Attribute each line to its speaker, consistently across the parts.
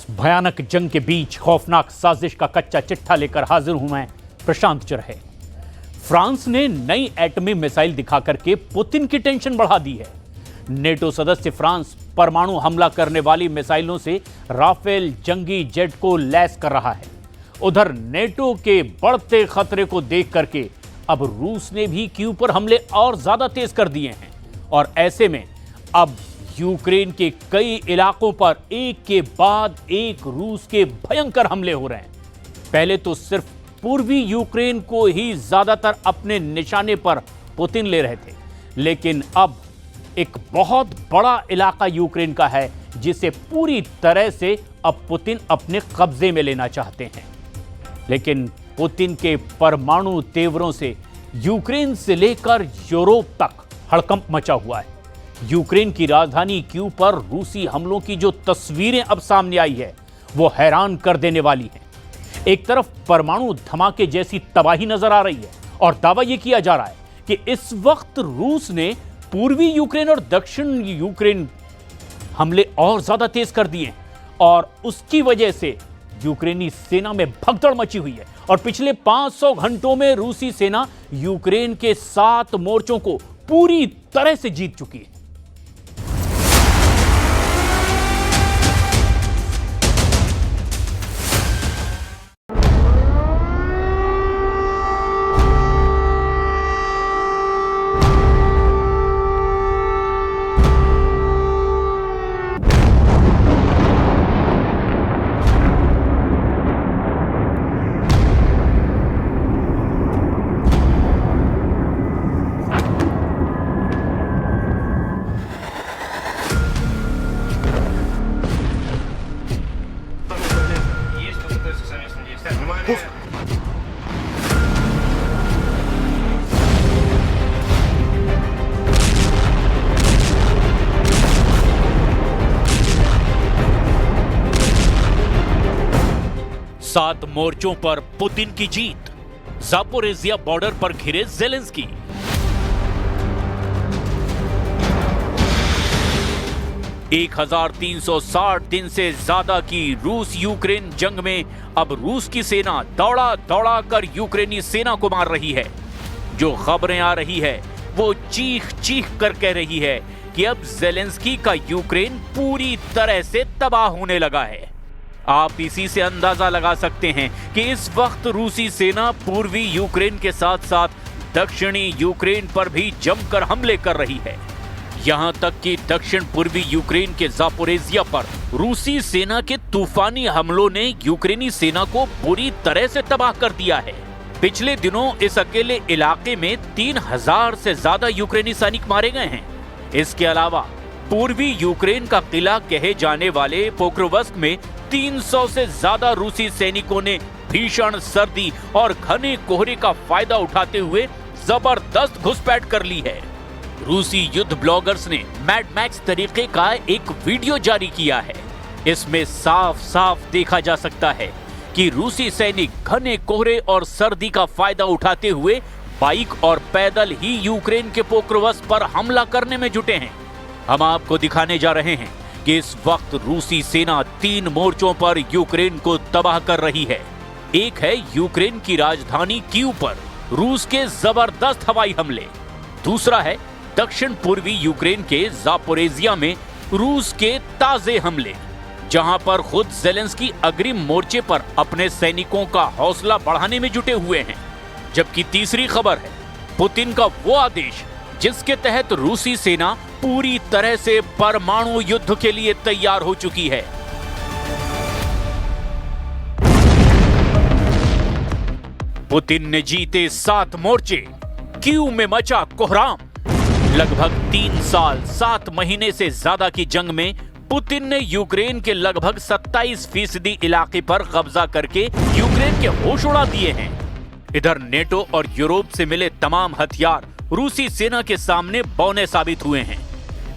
Speaker 1: भयानक जंग के बीच खौफनाक साजिश का कच्चा चिट्ठा लेकर हाजिर हूं मैं प्रशांत चरहे। फ्रांस ने नई एटमी मिसाइल दिखाकर के पुतिन की टेंशन बढ़ा दी है। नेटो सदस्य फ्रांस परमाणु हमला करने वाली मिसाइलों से राफेल जंगी जेट को लैस कर रहा है। उधर नेटो के बढ़ते खतरे को देख करके अब रूस ने भी कीव पर हमले और ज्यादा तेज कर दिए हैं और ऐसे में अब यूक्रेन के कई इलाकों पर एक के बाद एक रूस के भयंकर हमले हो रहे हैं। पहले तो सिर्फ पूर्वी यूक्रेन को ही ज्यादातर अपने निशाने पर पुतिन ले रहे थे, लेकिन अब एक बहुत बड़ा इलाका यूक्रेन का है जिसे पूरी तरह से अब पुतिन अपने कब्जे में लेना चाहते हैं। लेकिन पुतिन के परमाणु तेवरों से यूक्रेन से लेकर यूरोप तक हड़कंप मचा हुआ है। यूक्रेन की राजधानी कीव पर रूसी हमलों की जो तस्वीरें अब सामने आई है वो हैरान कर देने वाली हैं। एक तरफ परमाणु धमाके जैसी तबाही नजर आ रही है और दावा यह किया जा रहा है कि इस वक्त रूस ने पूर्वी यूक्रेन और दक्षिण यूक्रेन हमले और ज्यादा तेज कर दिए और उसकी वजह से यूक्रेनी सेना में भगदड़ मची हुई है और पिछले 500 घंटों में रूसी सेना यूक्रेन के 7 मोर्चों को पूरी तरह से जीत चुकी है। सात मोर्चों पर पुतिन की जीत। ज़ापोरिज़िया बॉर्डर पर घिरे ज़ेलेंस्की। एक 1360 दिन से ज्यादा की रूस यूक्रेन जंग में अब रूस की सेना दौड़ा दौड़ा कर यूक्रेनी सेना को मार रही है। जो खबरें आ रही है वो चीख चीख कर कह रही है कि अब ज़ेलेंस्की का यूक्रेन पूरी तरह से तबाह होने लगा है। आप इसी से अंदाजा लगा सकते हैं कि इस वक्त रूसी सेना पूर्वी यूक्रेन के साथ साथ दक्षिणी यूक्रेन पर भी जमकर हमले कर रही है। यहां तक कि दक्षिण पूर्वी यूक्रेन के ज़ापोरिज़िया पर रूसी सेना के तूफानी हमलों ने यूक्रेनी सेना को बुरी तरह से तबाह कर दिया है। पिछले दिनों इस अकेले इलाके में 3000 से ज्यादा यूक्रेनी सैनिक मारे गए हैं। इसके अलावा पूर्वी यूक्रेन का किला कहे जाने वाले पोक्रोवस्क में 300 से ज्यादा रूसी सैनिकों ने भीषण सर्दी और घने कोहरे का फायदा उठाते हुए जबरदस्त घुसपैठ कर ली है। रूसी युद्ध ब्लॉगर्स ने मैड मैक्स तरीके का एक वीडियो जारी किया है। इसमें साफ साफ देखा जा सकता है कि रूसी सैनिक घने कोहरे और सर्दी का फायदा उठाते हुए बाइक और पैदल ही यूक्रेन के पोक्रोवस्क पर हमला करने में जुटे हैं। हम आपको दिखाने जा रहे हैं कि इस वक्त रूसी सेना 3 मोर्चों पर यूक्रेन को तबाह कर रही है। एक है यूक्रेन की राजधानी कीव पर रूस के जबरदस्त हवाई हमले। दूसरा है दक्षिण पूर्वी यूक्रेन के ज़ापोरिज़िया में रूस के ताजे हमले, जहां पर खुद ज़ेलेंस्की अग्रिम मोर्चे पर अपने सैनिकों का हौसला बढ़ाने में जुटे हुए हैं। जबकि तीसरी खबर है पुतिन का वो आदेश जिसके तहत रूसी सेना पूरी तरह से परमाणु युद्ध के लिए तैयार हो चुकी है। पुतिन ने जीते 7 मोर्चे, कीव में मचा कोहराम। लगभग 3 साल 7 महीने से ज्यादा की जंग में पुतिन ने यूक्रेन के लगभग 27% इलाके पर कब्जा करके यूक्रेन के होश उड़ा दिए हैं। इधर नेटो और यूरोप से मिले तमाम हथियार रूसी सेना के सामने बौने साबित हुए हैं।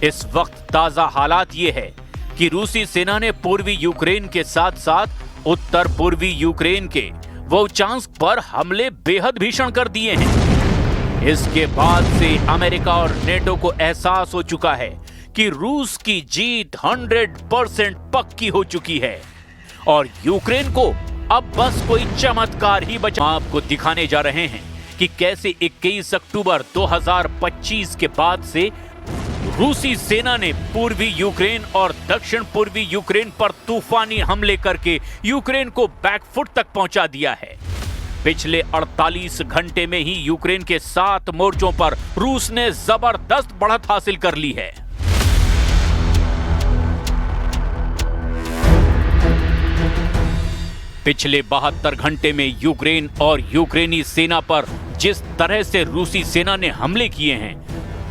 Speaker 1: इस वक्त ताजा हालात ये है कि रूसी सेना ने पूर्वी यूक्रेन के साथ साथ उत्तर पूर्वी यूक्रेन के वोचांस्क पर हमले बेहद भीषण कर दिए हैं। इसके बाद से अमेरिका और नेटो को एहसास हो चुका है कि रूस की जीत 100% पक्की हो चुकी है। और यूक्रेन को अब बस कोई चमत्कार ही बचा। आपको दिखाने जा रहे हैं कि कैसे 21 अक्टूबर 2025 के बाद से रूसी सेना ने पूर्वी यूक्रेन और दक्षिण पूर्वी यूक्रेन पर तूफानी हमले करके यूक्रेन को बैकफुट तक पहुंचा दिया है। पिछले 48 घंटे में ही यूक्रेन के 7 मोर्चों पर रूस ने जबरदस्त बढ़त हासिल कर ली है। पिछले 72 घंटे में यूक्रेन और यूक्रेनी सेना पर जिस तरह से रूसी सेना ने हमले किए हैं,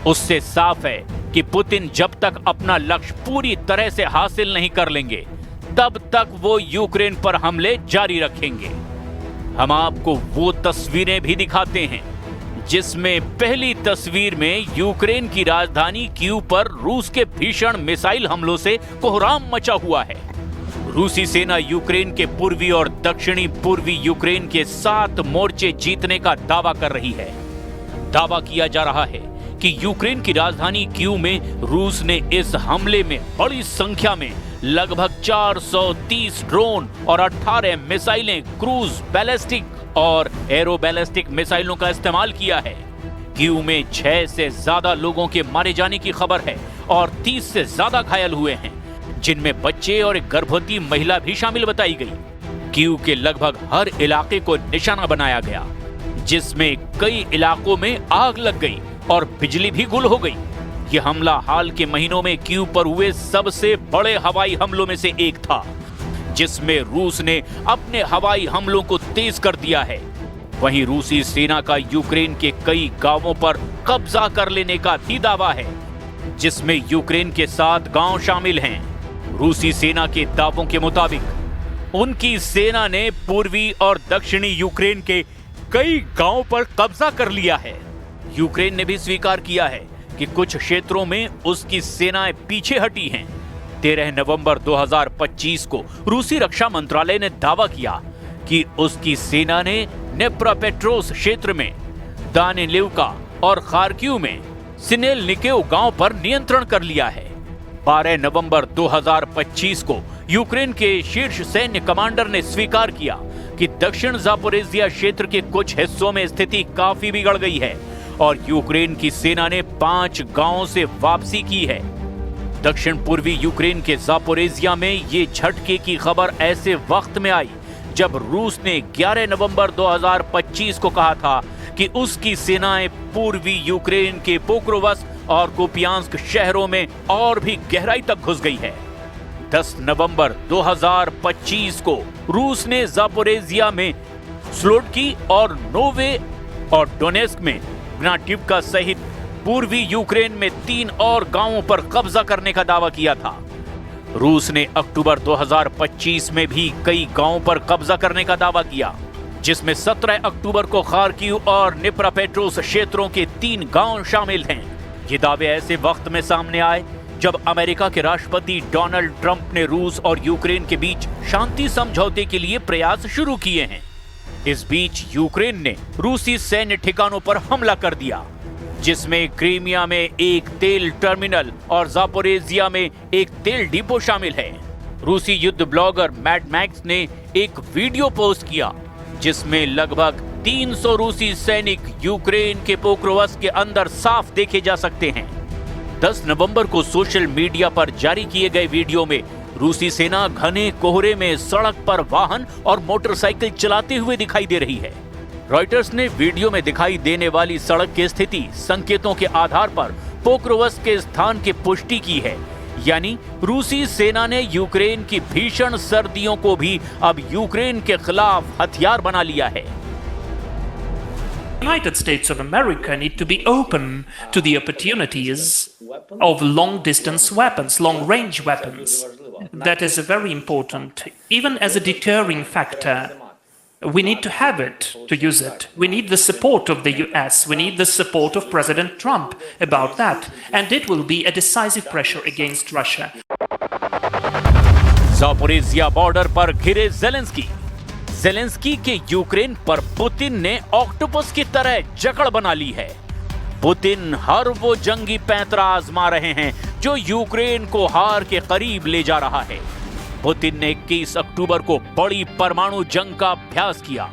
Speaker 1: उससे साफ है कि पुतिन जब तक अपना लक्ष्य पूरी तरह से हासिल नहीं कर लेंगे, तब तक वो यूक्रेन पर हमले जारी रखेंगे। हम आपको वो तस्वीरें भी दिखाते हैं जिसमें पहली तस्वीर में यूक्रेन की राजधानी कीव पर रूस के भीषण मिसाइल हमलों से कोहराम मचा हुआ है। रूसी सेना यूक्रेन के पूर्वी और दक्षिणी पूर्वी यूक्रेन के 7 मोर्चे जीतने का दावा कर रही है। दावा किया जा रहा है कि यूक्रेन की राजधानी कीव में रूस ने इस हमले में बड़ी संख्या में लगभग 430 ड्रोन और 18 मिसाइलें, क्रूज बैलिस्टिक और एरो बैलिस्टिक मिसाइलों का इस्तेमाल किया है। कीव में 6 से ज्यादा लोगों के मारे जाने की खबर है और 30 से ज्यादा घायल हुए हैं, जिनमें बच्चे और एक गर्भवती महिला भी शामिल बताई गई। कीव के लगभग हर इलाके को निशाना बनाया गया, जिसमें कई इलाकों में आग लग गई और बिजली भी गुल हो गई। यह हमला हाल के महीनों में कीव पर हुए सबसे बड़े हवाई हमलों में से एक था, जिसमें रूस ने अपने हवाई हमलों को तेज कर दिया है। वहीं रूसी सेना का यूक्रेन के कई गांवों पर कब्जा कर लेने का भी दावा है, जिसमें यूक्रेन के 7 गांव शामिल हैं। रूसी सेना के दावों के मुताबिक उनकी सेना ने पूर्वी और दक्षिणी यूक्रेन के कई गांवों पर कब्जा कर लिया है। यूक्रेन ने भी स्वीकार किया है कि कुछ क्षेत्रों में उसकी सेनाएं पीछे हटी हैं। 13 नवंबर 2025 को रूसी रक्षा मंत्रालय ने दावा किया कि उसकी सेना ने नेप्रोपेट्रोव्स्क क्षेत्र में दानिलिवका और खार्किव में सिनेलनिकेव गांव पर नियंत्रण कर लिया है। 12 नवंबर 2025 को यूक्रेन के शीर्ष सैन्य कमांडर ने स्वीकार किया कि दक्षिण जापोरेजिया क्षेत्र के कुछ हिस्सों में स्थिति काफी बिगड़ गई है और यूक्रेन की सेना ने 5 गांवों से वापसी की है। दक्षिण पूर्वी यूक्रेन के जापोरेजिया में ये झटके की खबर ऐसे वक्त में आई जब रूस ने 11 नवंबर 2025 को कहा था कि उसकी सेनाएं पूर्वी यूक्रेन के पोक्रोवस्क और कुपियांस्क शहरों में और भी गहराई तक घुस गई है। 10 नवंबर 2025 को रूस ने जापोरेजिया में स्लोडकी और नोवे और डोनेस्क में ग्नाटिवका सहित पूर्वी यूक्रेन में 3 और गांवों पर कब्जा करने का दावा किया था। रूस ने अक्टूबर 2025 में भी कई गांवों पर कब्जा करने का दावा किया, जिसमें 17 अक्टूबर को खार्किव और निप्रोपेट्रोव्स्क क्षेत्रों के 3 गांव शामिल हैं। ये दावे ऐसे वक्त में सामने आए जब अमेरिका के राष्ट्रपति डोनाल्ड ट्रंप ने रूस और यूक्रेन के बीच शांति समझौते के लिए प्रयास शुरू किए हैं। इस बीच यूक्रेन ने रूसी सैन्य ठिकानों पर हमला कर दिया, जिसमें क्रीमिया में एक तेल टर्मिनल और जापोरेजिया में एक तेल डिपो शामिल है। रूसी युद्ध ब्लॉगर मैड मैक्स ने एक वीडियो पोस्ट किया, जिसमें लगभग 300 रूसी सैनिक यूक्रेन के पोक्रोवस्क के अंदर साफ देखे जा सकते हैं। 10 नवंबर को सोशल मीडिया पर जारी किए गए वीडियो में रूसी सेना घने कोहरे में सड़क पर वाहन और मोटरसाइकिल चलाते हुए दिखाई दे रही है। रॉयटर्स ने वीडियो में दिखाई देने वाली सड़क की स्थिति संकेतों के आधार पर पोक्रोवस्क के स्थान की पुष्टि की है, यानी रूसी सेना ने यूक्रेन की भीषण सर्दियों को भी अब यूक्रेन के खिलाफ हथियार बना लिया है।
Speaker 2: United States of America need to be open to the opportunities of long-distance weapons, long-range weapons. That is very important, even as a deterring factor. We need to have it, to use it. We need the support of the US. We need the support of President Trump about that. And it will be a decisive pressure against Russia.
Speaker 1: Zaporizhzhia border पर घिरे Zelensky के Ukraine पर Putin ने octopus की तरह जकड़ बना ली है। पुतिन हर वो जंगी पैंतरा आजमा रहे हैं जो यूक्रेन को हार के करीब ले जा रहा है। पुतिन ने 21 अक्टूबर को बड़ी परमाणु जंग का अभ्यास किया।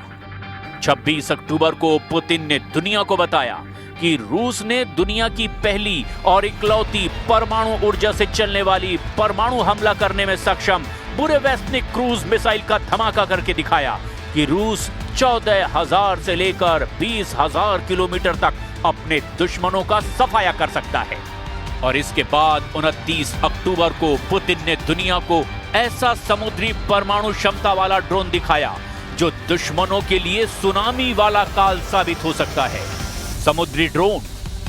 Speaker 1: 26 अक्टूबर को पुतिन ने दुनिया को बताया कि रूस ने दुनिया की पहली और इकलौती परमाणु ऊर्जा से चलने वाली परमाणु हमला करने में सक्षम बुरेवेस्निक क्रूज मिसाइल का धमाका करके दिखाया कि रूस 14,000 से लेकर 20,000 किलोमीटर तक अपने दुश्मनों का सफाया कर सकता है। और इसके बाद 29 अक्टूबर को पुतिन ने दुनिया को ऐसा समुद्री परमाणु क्षमता वाला ड्रोन दिखाया जो दुश्मनों के लिए सुनामी वाला काल साबित हो सकता है। समुद्री ड्रोन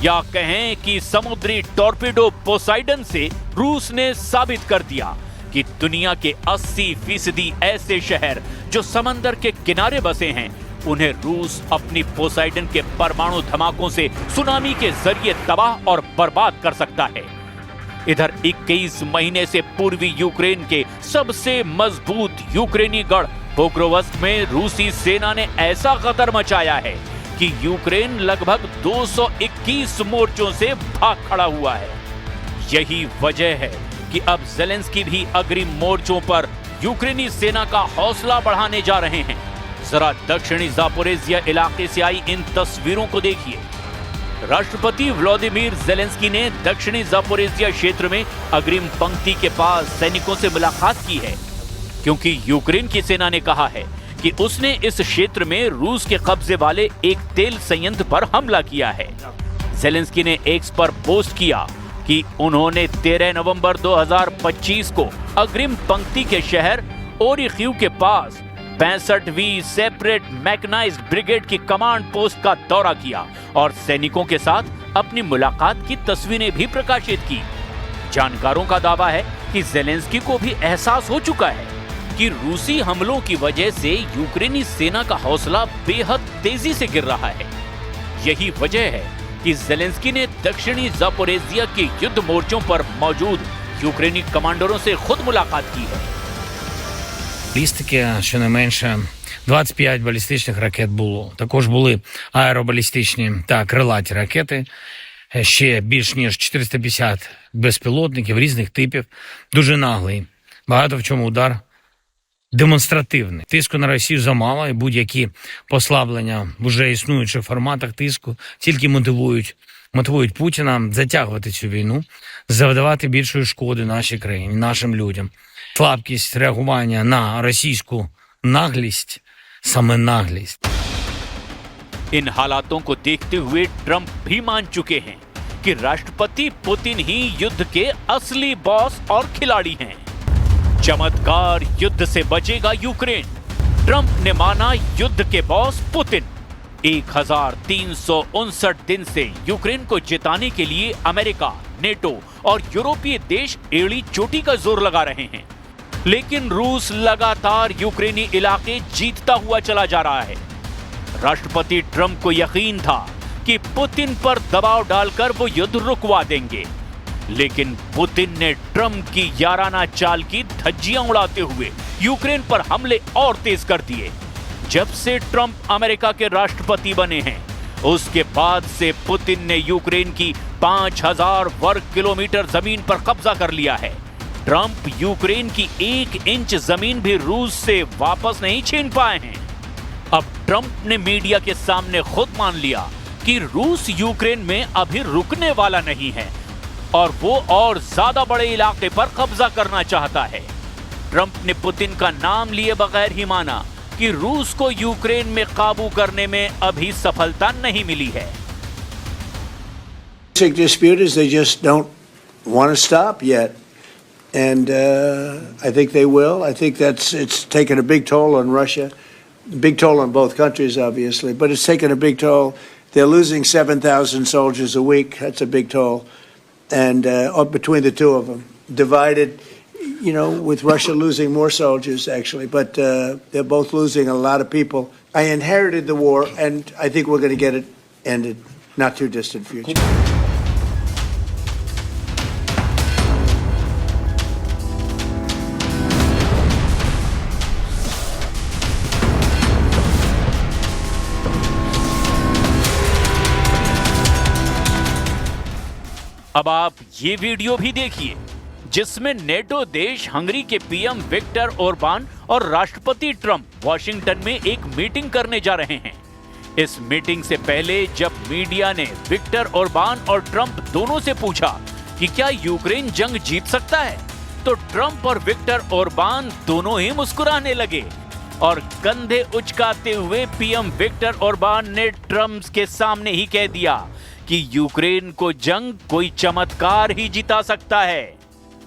Speaker 1: या कहें कि समुद्री टॉर्पेडो पोसाइडन से रूस ने साबित कर दिया कि दुनिया के 80% ऐसे शहर जो समंदर के किनारे बसे हैं, उन्हें रूस अपनी पोसाइडन के परमाणु धमाकों से सुनामी के जरिए तबाह और बर्बाद कर सकता है। इधर 21 महीने से पूर्वी यूक्रेन के सबसे मजबूत यूक्रेनी गढ़ पोक्रोवस्क में रूसी सेना ने ऐसा गदर मचाया है कि यूक्रेन लगभग 221 मोर्चों से भाग खड़ा हुआ है। यही वजह है कि अब ज़ेलेंस्की भी अग्रिम मोर्चों पर यूक्रेनी सेना का हौसला बढ़ाने जा रहे हैं। जरा दक्षिणी ज़ापोरिज़िया इलाके से आई इन तस्वीरों को देखिए। राष्ट्रपति व्लादिमीर ज़ेलेंस्की ने दक्षिणी ज़ापोरिज़िया क्षेत्र में अग्रिम पंक्ति के पास सैनिकों से मुलाकात की है, क्योंकि यूक्रेन की सेना ने कहा है कि उसने इस क्षेत्र में रूस के कब्जे वाले एक तेल संयंत्र पर हमला किया है। ज़ेलेंस्की ने एक्स पर पोस्ट किया कि उन्होंने 13 नवंबर 2025 को अग्रिम पंक्ति के शहर ओरिखीव के पास 65वीं सेपरेट मैकेनाइज्ड ब्रिगेड की कमांड पोस्ट का दौरा किया और सैनिकों के साथ अपनी मुलाकात की तस्वीरें भी प्रकाशित की। जानकारों का दावा है कि ज़ेलेंस्की को भी एहसास हो चुका है कि रूसी हमलों की वजह से यूक्रेनी सेना का हौसला बेहद तेजी से गिर रहा है। यही वजह है कि ज़ेलेंस्की ने दक्षिणी ज़ापोरिज़िया के युद्ध मोर्चों पर मौजूद यूक्रेनी कमांडरों से खुद मुलाकात की है।
Speaker 3: Балістики, щонайменше 25 балістичних ракет було. Також були аеробалістичні та крилаті ракети. Ще більш ніж 450 безпілотників різних типів. Дуже наглий. Багато в чому удар демонстративний. Тиску на Росію замало, і будь-які послаблення в уже існуючих форматах тиску тільки мотивують Путіна затягувати цю війну, завдавати більшої шкоди нашій країні, нашим людям. Слабкість реагування на російську наглість, саме наглість.
Speaker 1: इन हालातों को देखते हुए ट्रंप भी मान चुके हैं कि राष्ट्रपति पुतिन ही युद्ध के असली बॉस और खिलाड़ी हैं। चमत्कार युद्ध से बचेगा यूक्रेन, ट्रंप ने माना युद्ध के बॉस पुतिन। 1359 दिन से यूक्रेन को जिताने के लिए अमेरिका, नेटो और यूरोपीय देश एड़ी चोटी का जोर लगा रहे हैं, लेकिन रूस लगातार यूक्रेनी इलाके जीतता हुआ चला जा रहा है। राष्ट्रपति ट्रंप को यकीन था कि पुतिन पर दबाव डालकर वो युद्ध रुकवा देंगे, लेकिन पुतिन ने ट्रंप की याराना चाल की धज्जियां उड़ाते हुए यूक्रेन पर हमले और तेज कर दिए। जब से ट्रंप अमेरिका के राष्ट्रपति बने हैं, उसके बाद से पुतिन ने यूक्रेन की 5,000 वर्ग किलोमीटर जमीन पर कब्जा कर लिया है। ट्रंप यूक्रेन की 1 इंच जमीन भी रूस से वापस नहीं छीन पाए हैं। अब ट्रंप ने मीडिया के सामने खुद मान लिया कि रूस यूक्रेन में अभी रुकने वाला नहीं है और वो और ज्यादा बड़े इलाके पर कब्जा करना चाहता है। ट्रंप ने पुतिन का नाम लिए बगैर ही माना कि रूस को यूक्रेन में काबू करने में अभी सफलता नहीं मिली है।
Speaker 4: Basic dispute is they just don't want to stop yet, and I think they will. I think it's taken a big toll on Russia, big toll on both countries, obviously, but it's taken a big toll. They're losing 7,000 soldiers a week. That's a big toll, and between the two of them, divided. You know, with Russia losing more soldiers, actually, but they're both losing a lot of people. I inherited the war, and I think we're going to get it ended, not too distant future.
Speaker 1: अब आप ये video भी देखिए जिसमें NATO देश Hungary के PM Viktor Orban और राष्ट्रपति ट्रंप वॉशिंगटन में एक मीटिंग करने जा रहे हैं। इस मीटिंग से पहले जब मीडिया ने विक्टर ओरबान और ट्रंप दोनों से पूछा कि क्या यूक्रेन जंग जीत सकता है, तो ट्रंप और विक्टर ओरबान दोनों ही मुस्कुराने लगे और कंधे उचकाते हुए पीएम विक्टर ओरबान ने ट्रंप के सामने ही कह दिया कि यूक्रेन को जंग कोई चमत्कार ही जिता सकता है।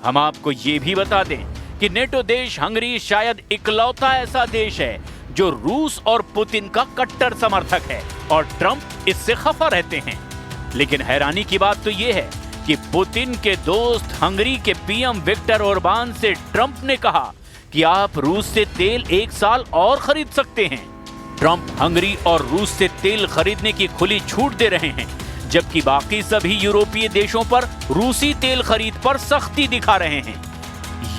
Speaker 1: हम आपको ये भी बता दें कि नेटो देश हंगरी शायद इकलौता ऐसा देश है जो रूस और पुतिन का कट्टर समर्थक है और ट्रंप इससे खफा रहते हैं। लेकिन हैरानी की बात तो यह है कि पुतिन के दोस्त हंगरी के पीएम विक्टर ओरबान से ट्रंप ने कहा कि आप रूस से तेल 1 साल और खरीद सकते हैं। ट्रंप हंगरी और रूस से तेल खरीदने की खुली छूट दे रहे हैं, जबकि बाकी सभी यूरोपीय देशों पर रूसी तेल खरीद पर सख्ती दिखा रहे हैं।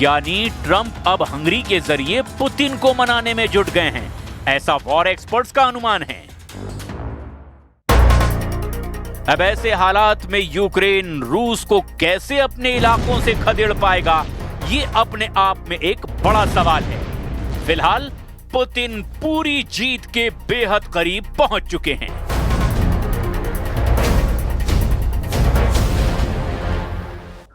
Speaker 1: यानी ट्रंप अब हंगरी के जरिए पुतिन को मनाने में जुट गए हैं, ऐसा वॉर एक्सपर्ट्स का अनुमान है। अब ऐसे हालात में यूक्रेन रूस को कैसे अपने इलाकों से खदेड़ पाएगा, ये अपने आप में एक बड़ा सवाल है। फिलहाल पुतिन पूरी जीत के बेहद करीब पहुंच चुके हैं।